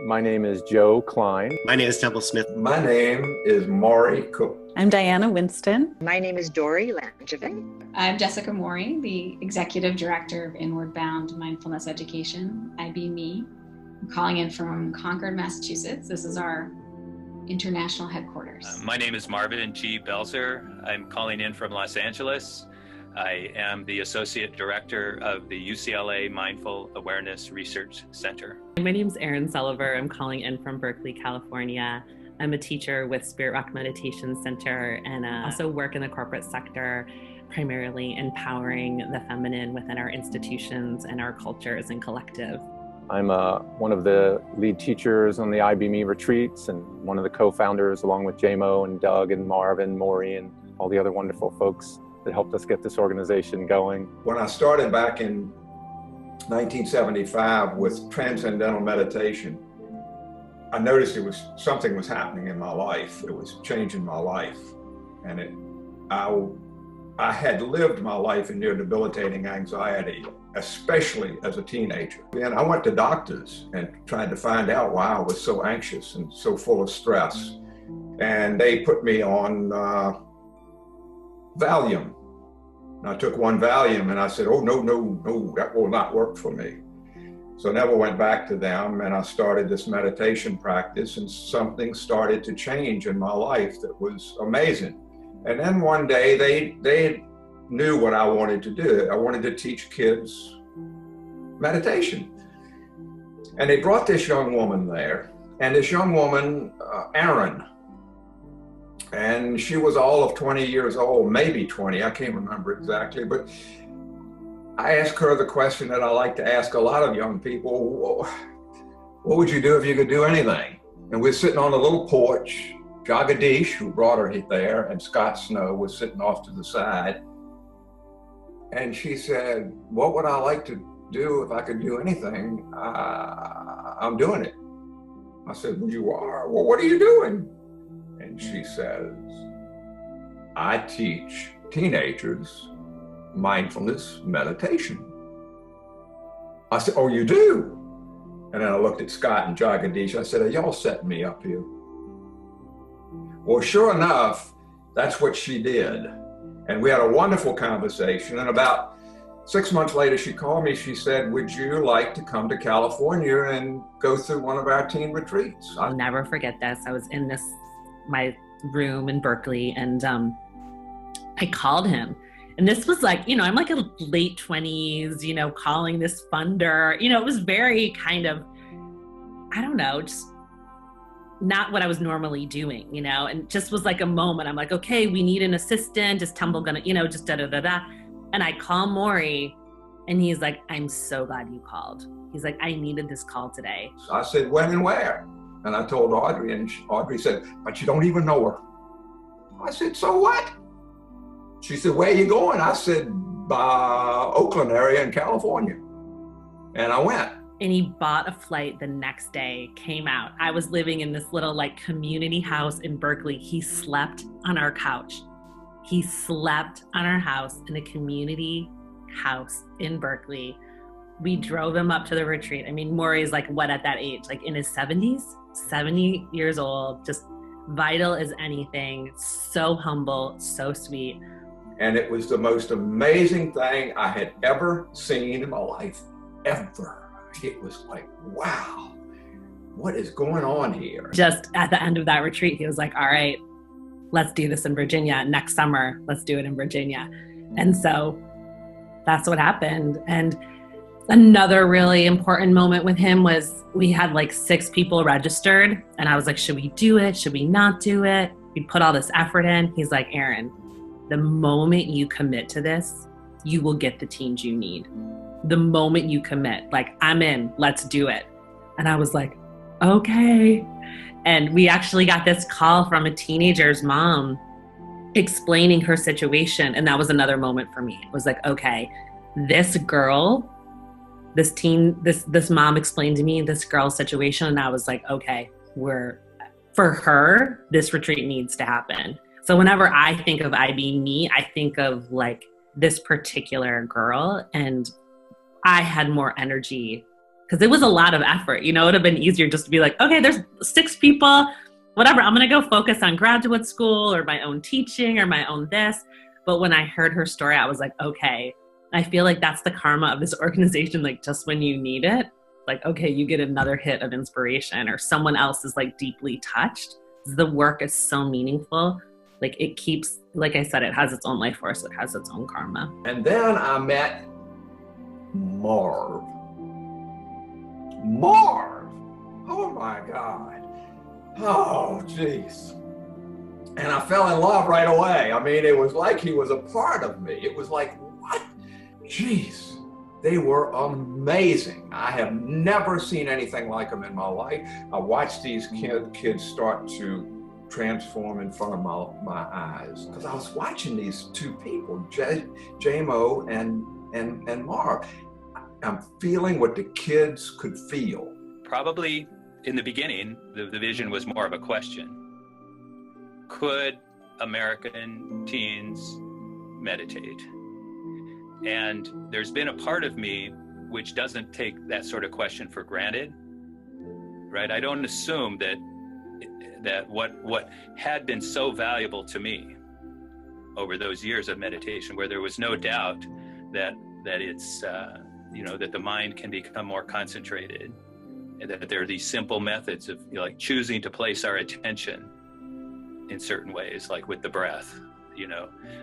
My name is Joe Klein. My name is Temple Smith. My name is Maury Cooke. I'm Diana Winston. My name is Dori Langevin. I'm Jessica Morey, the Executive Director of Inward Bound Mindfulness Education, iBme. I'm calling in from Concord, Massachusetts. This is our international headquarters. My name is Marvin G. Belzer. I'm calling in from Los Angeles. I am the Associate Director of the UCLA Mindful Awareness Research Center. My name is Erin Selover. I'm calling in from Berkeley, California. I'm a teacher with Spirit Rock Meditation Center and also work in the corporate sector, primarily empowering the feminine within our institutions and our cultures and collective. I'm one of the lead teachers on the iBme retreats and one of the co-founders, along with JMO and Doug and Marvin, Morey, and all the other wonderful folks that helped us get this organization going. When I started back in 1975 with transcendental meditation, I noticed something was happening in my life. It was changing my life. And I had lived my life in near debilitating anxiety, especially as a teenager. And I went to doctors and tried to find out why I was so anxious and so full of stress. And they put me on Valium. And I took one Valium and I said, oh, no, that will not work for me. So I never went back to them, and I started this meditation practice, and something started to change in my life that was amazing. And then one day they knew what I wanted to do. I wanted to teach kids meditation. And they brought this young woman there, and this young woman, Erin, and she was all of 20 years old, maybe 20, I can't remember exactly, but I asked her the question that I like to ask a lot of young people: what would you do if you could do anything? And we're sitting on a little porch. Jagadish, who brought her there, and Scott Snow was sitting off to the side. And she said, what would I like to do if I could do anything? I'm doing it. I said, well, you are? Well, what are you doing? And she says, I teach teenagers mindfulness meditation. I said, oh, you do? And then I looked at Scott and Jagadish. I said, are y'all setting me up here? Well, sure enough, that's what she did. And we had a wonderful conversation. And about 6 months later, she called me. She said, would you like to come to California and go through one of our teen retreats? I'll never forget this. I was in my room in Berkeley, and I called him. And this was like, I'm like a late 20s, calling this funder. It was very kind of, I don't know, just not what I was normally doing, and just was like a moment. I'm like, okay, we need an assistant. Is Tumble gonna, just da-da-da-da. And I call Morey, and he's like, I'm so glad you called. He's like, I needed this call today. So I said, when and where? And I told Audrey, and Audrey said, but you don't even know her. I said, so what? She said, where are you going? I said, Oakland area in California. And I went. And he bought a flight the next day, came out. I was living in this little community house in Berkeley. He slept on our couch. He slept on our house in a community house in Berkeley. We drove him up to the retreat. I mean, Morey's what at that age? In his 70s, 70 years old, just vital as anything, so humble, so sweet. And it was the most amazing thing I had ever seen in my life, ever. It was like, wow, what is going on here? Just at the end of that retreat, he was like, all right, let's do this in Virginia. Next summer, let's do it in Virginia. And so that's what happened. And another really important moment with him was we had 6 people registered. And I was like, should we do it? Should we not do it? We put all this effort in. He's like, Erin, the moment you commit to this, you will get the teens you need. The moment you commit, I'm in, let's do it. And I was like, okay. And we actually got this call from a teenager's mom explaining her situation. And that was another moment for me. It was like, okay, this girl, this mom explained to me this girl's situation. And I was like, okay, for her, this retreat needs to happen. So whenever I think of iBme, I think of this particular girl, and I had more energy Because it was a lot of effort. You know, it would have been easier just to be like, okay, there's 6 people, whatever. I'm going to go focus on graduate school or my own teaching or my own this. But when I heard her story, I was like, okay, I feel like that's the karma of this organization. Like just when you need it, like, okay, you get another hit of inspiration or someone else is like deeply touched. The work is so meaningful. Like it keeps, like I said, it has its own life force. It has its own karma. And then I met Marv. Oh my God. Oh, jeez. And I fell in love right away. I mean, it was like he was a part of me. It was like, what? Jeez. They were amazing. I have never seen anything like them in my life. I watched these kids start to transform in front of my eyes. Because I was watching these 2 people, J-Mo and Marv. I'm feeling what the kids could feel. Probably in the beginning, the vision was more of a question. Could American teens meditate? And there's been a part of me which doesn't take that sort of question for granted, right? I don't assume that what had been so valuable to me over those years of meditation, where there was no doubt that it's that the mind can become more concentrated, and that there are these simple methods of like choosing to place our attention in certain ways, like with the breath,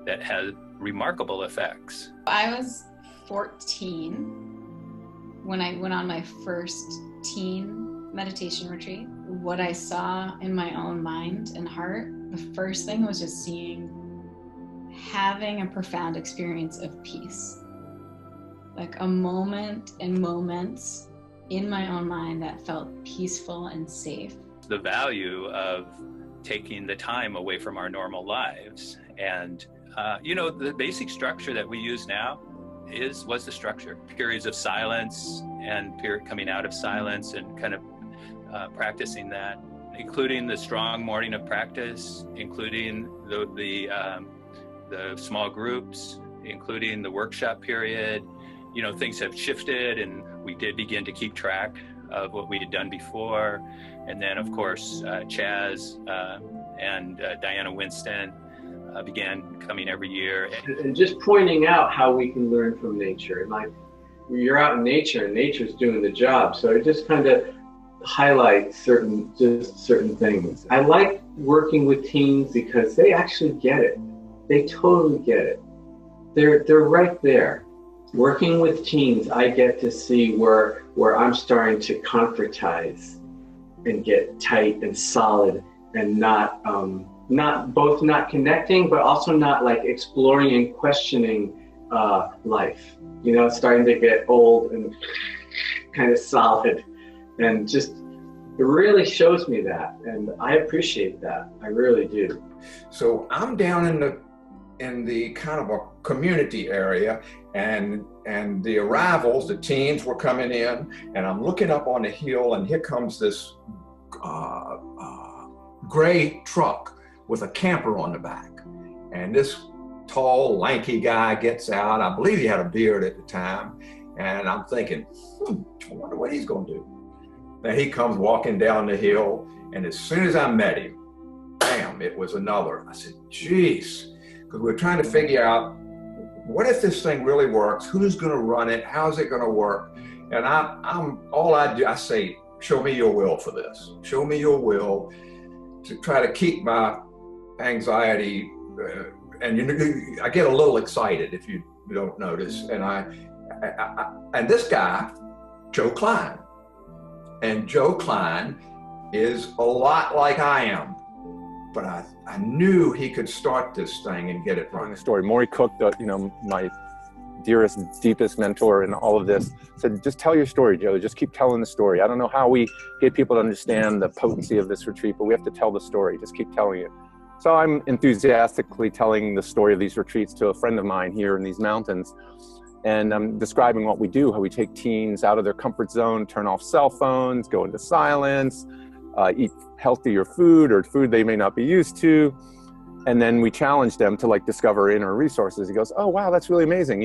that has remarkable effects. I was 14 when I went on my first teen meditation retreat. What I saw in my own mind and heart, the first thing was just having a profound experience of peace. Like a moment and moments in my own mind that felt peaceful and safe. The value of taking the time away from our normal lives. And, the basic structure that we use now was the structure. Periods of silence and coming out of silence and kind of practicing that, including the strong morning of practice, including the small groups, including the workshop period. Things have shifted, and we did begin to keep track of what we had done before. And then, of course, Chaz and Diana Winston began coming every year. And just pointing out how we can learn from nature. And like, you're out in nature, and nature's doing the job. So it just kind of highlights certain things. I like working with teens because they actually get it. They totally get it. They're right there. Working with teens, I get to see where I'm starting to concretize and get tight and solid, and not connecting, but also not like exploring and questioning life. Starting to get old and kind of solid, and just it really shows me that, and I appreciate that. I really do. So I'm down in the kind of a community area, and the arrivals, the teens were coming in, and I'm looking up on the hill, and here comes this gray truck with a camper on the back. And this tall, lanky guy gets out. I believe he had a beard at the time. And I'm thinking, I wonder what he's gonna do. Then he comes walking down the hill, and as soon as I met him, bam, it was another. I said, geez, because we're trying to figure out, what if this thing really works? Who's gonna run it? How's it gonna work? And I say, show me your will for this. Show me your will to try to keep my anxiety, and I get a little excited if you don't notice. And and this guy, Joe Klein, and Joe Klein is a lot like I am, but I knew he could start this thing and get it running. The story, Maury Cooke, my dearest, deepest mentor in all of this, said, just tell your story, Joe. Just keep telling the story. I don't know how we get people to understand the potency of this retreat, but we have to tell the story. Just keep telling it. So I'm enthusiastically telling the story of these retreats to a friend of mine here in these mountains. And I'm describing what we do, how we take teens out of their comfort zone, turn off cell phones, go into silence, eat healthier food or food they may not be used to. And then we challenge them to discover inner resources. He goes, oh, wow, that's really amazing.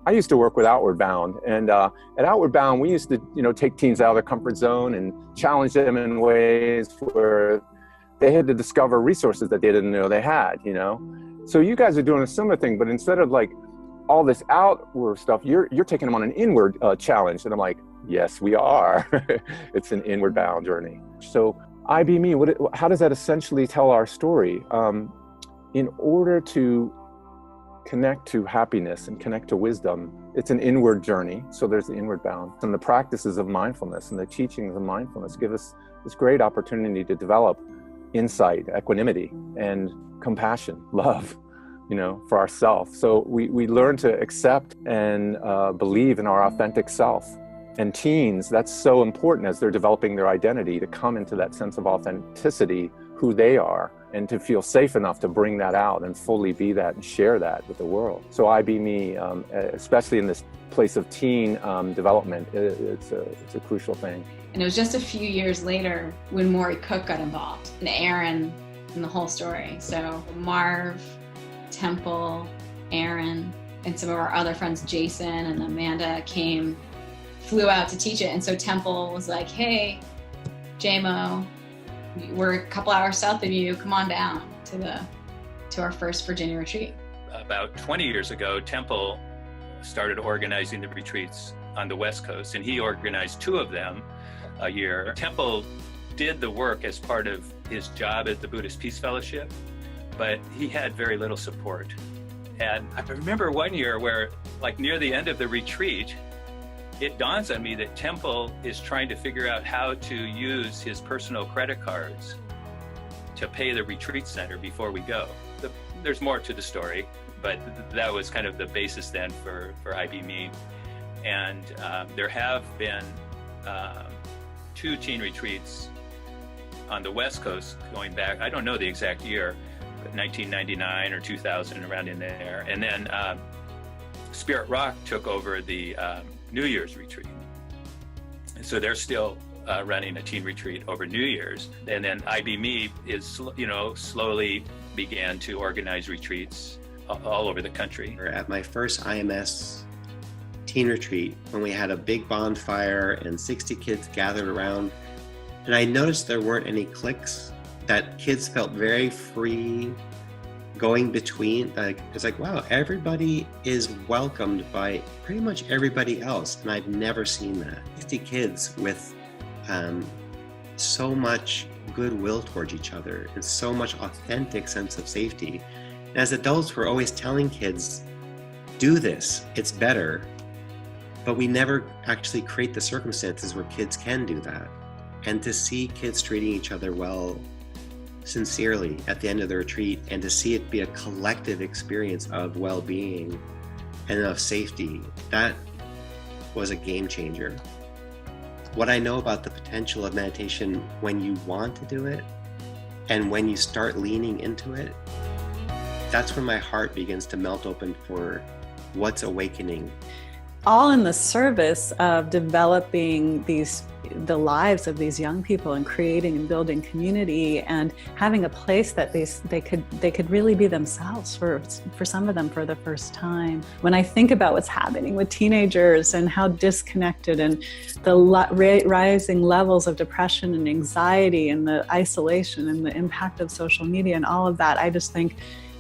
I used to work with Outward Bound, and at Outward Bound, we used to, take teens out of their comfort zone and challenge them in ways where they had to discover resources that they didn't know they had, So you guys are doing a similar thing, but instead of like all this outward stuff, you're taking them on an inward challenge. And I'm like, yes, we are. It's an inward bound journey. So iBme, how does that essentially tell our story? In order to connect to happiness and connect to wisdom, it's an inward journey. So there's the inward bound. And the practices of mindfulness and the teachings of mindfulness give us this great opportunity to develop insight, equanimity, and compassion, love, for ourselves. So we learn to accept and believe in our authentic self. And teens, that's so important as they're developing their identity, to come into that sense of authenticity, who they are, and to feel safe enough to bring that out and fully be that and share that with the world. So iBme, especially in this place of teen development, it's a crucial thing. And it was just a few years later when Maury Cooke got involved, and Erin, and the whole story. So Marv, Temple, Erin, and some of our other friends, Jason and Amanda, flew out to teach it. And so Temple was like, hey, JMO, we're a couple hours south of you, come on down to our first Virginia retreat. About 20 years ago, Temple started organizing the retreats on the West Coast, and he organized 2 of them a year. Temple did the work as part of his job at the Buddhist Peace Fellowship, but he had very little support. And I remember one year where, like near the end of the retreat, it dawns on me that Temple is trying to figure out how to use his personal credit cards to pay the retreat center before we go. There's more to the story, but that was kind of the basis then for iBme. And there have been 2 teen retreats on the West Coast going back, I don't know the exact year, but 1999 or 2000, around in there. And then Spirit Rock took over the New Year's retreat. And so they're still running a teen retreat over New Year's. And then iBme is, slowly began to organize retreats all over the country. At my first IMS teen retreat, when we had a big bonfire and 60 kids gathered around, and I noticed there weren't any cliques, that kids felt very free going between. It's like, wow, everybody is welcomed by pretty much everybody else, and I've never seen that. 50 kids with so much goodwill towards each other and so much authentic sense of safety. And as adults, we're always telling kids, do this, it's better. But we never actually create the circumstances where kids can do that. And to see kids treating each other well, sincerely at the end of the retreat, and to see it be a collective experience of well-being and of safety, that was a game changer. What I know about the potential of meditation when you want to do it and when you start leaning into it, that's when my heart begins to melt open for what's awakening. All in the service of developing the lives of these young people and creating and building community and having a place that they could really be themselves for some of them for the first time. When I think about what's happening with teenagers and how disconnected and the rising levels of depression and anxiety and the isolation and the impact of social media and all of that, I just think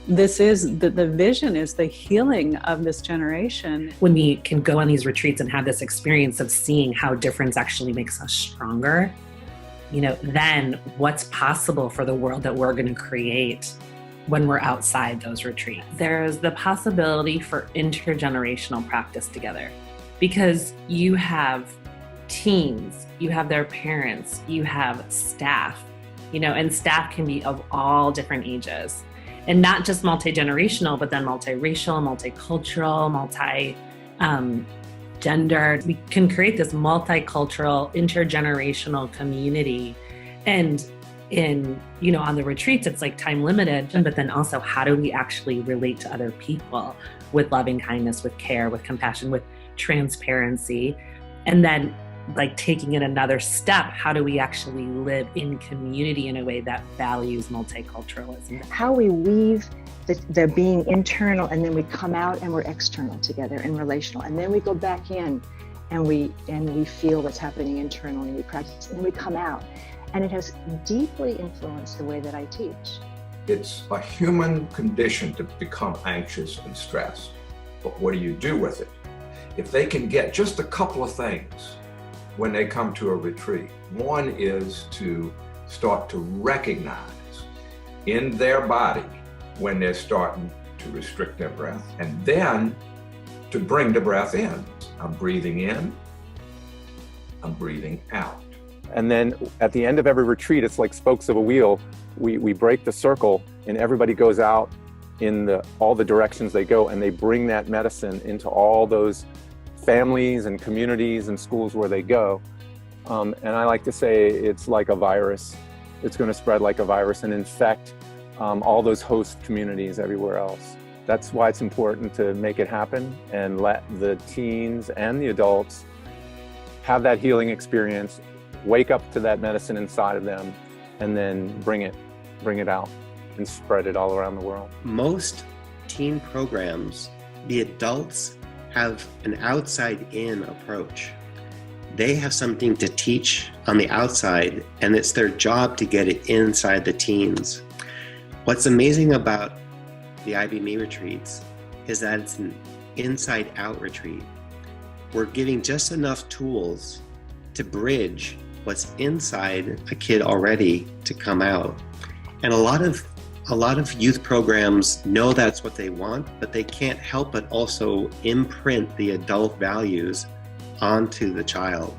this is the vision is the healing of this generation. When we can go on these retreats and have this experience of seeing how difference actually makes us stronger, then what's possible for the world that we're going to create when we're outside those retreats. There's the possibility for intergenerational practice together, because you have teens, you have their parents, you have staff, and staff can be of all different ages. And not just multi-generational, but then multiracial, multicultural, multi-gendered. We can create this multicultural, intergenerational community. And on the retreats, it's like time limited, but then also how do we actually relate to other people with loving kindness, with care, with compassion, with transparency? And then like taking it another step, how do we actually live in community in a way that values multiculturalism? How we weave the being internal, and then we come out and we're external together and relational, and then we go back in and we feel what's happening internally, and we practice, and we come out. And it has deeply influenced the way that I teach. It's a human condition to become anxious and stressed, but what do you do with it? If they can get just a couple of things when they come to a retreat, one is to start to recognize in their body when they're starting to restrict their breath, and then to bring the breath in. I'm breathing in, I'm breathing out. And then at the end of every retreat, it's like spokes of a wheel. We break the circle, and everybody goes out in all the directions they go, and they bring that medicine into all those families and communities and schools where they go. And I like to say it's like a virus. It's going to spread like a virus and infect all those host communities everywhere else. That's why it's important to make it happen and let the teens and the adults have that healing experience, wake up to that medicine inside of them, and then bring it out and spread it all around the world. Most teen programs, the adults have an outside-in approach. They have something to teach on the outside, and it's their job to get it inside the teens. What's amazing about the iBme retreats is that it's an inside-out retreat. We're giving just enough tools to bridge what's inside a kid already to come out. And a lot of youth programs know that's what they want, but they can't help but also imprint the adult values onto the child.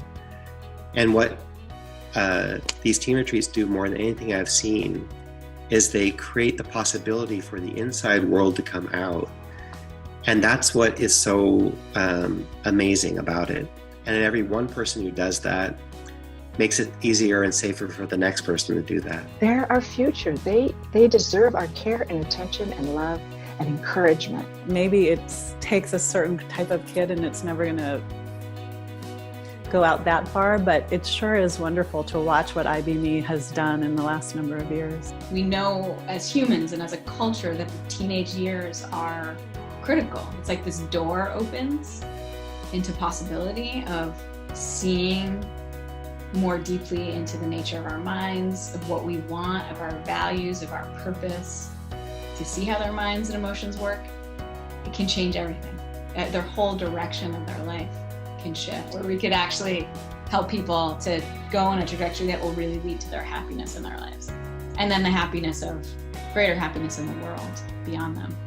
And what these teen retreats do more than anything I've seen is they create the possibility for the inside world to come out. And that's what is so amazing about it. And every one person who does that makes it easier and safer for the next person to do that. They're our future. They deserve our care and attention and love and encouragement. Maybe it takes a certain type of kid and it's never going to go out that far, but it sure is wonderful to watch what iBme has done in the last number of years. We know as humans and as a culture that the teenage years are critical. It's like this door opens into possibility of seeing more deeply into the nature of our minds, of what we want, of our values, of our purpose, to see how their minds and emotions work. It can change everything. Their whole direction of their life can shift, where we could actually help people to go on a trajectory that will really lead to their happiness in their lives. And then the happiness of, greater happiness in the world beyond them.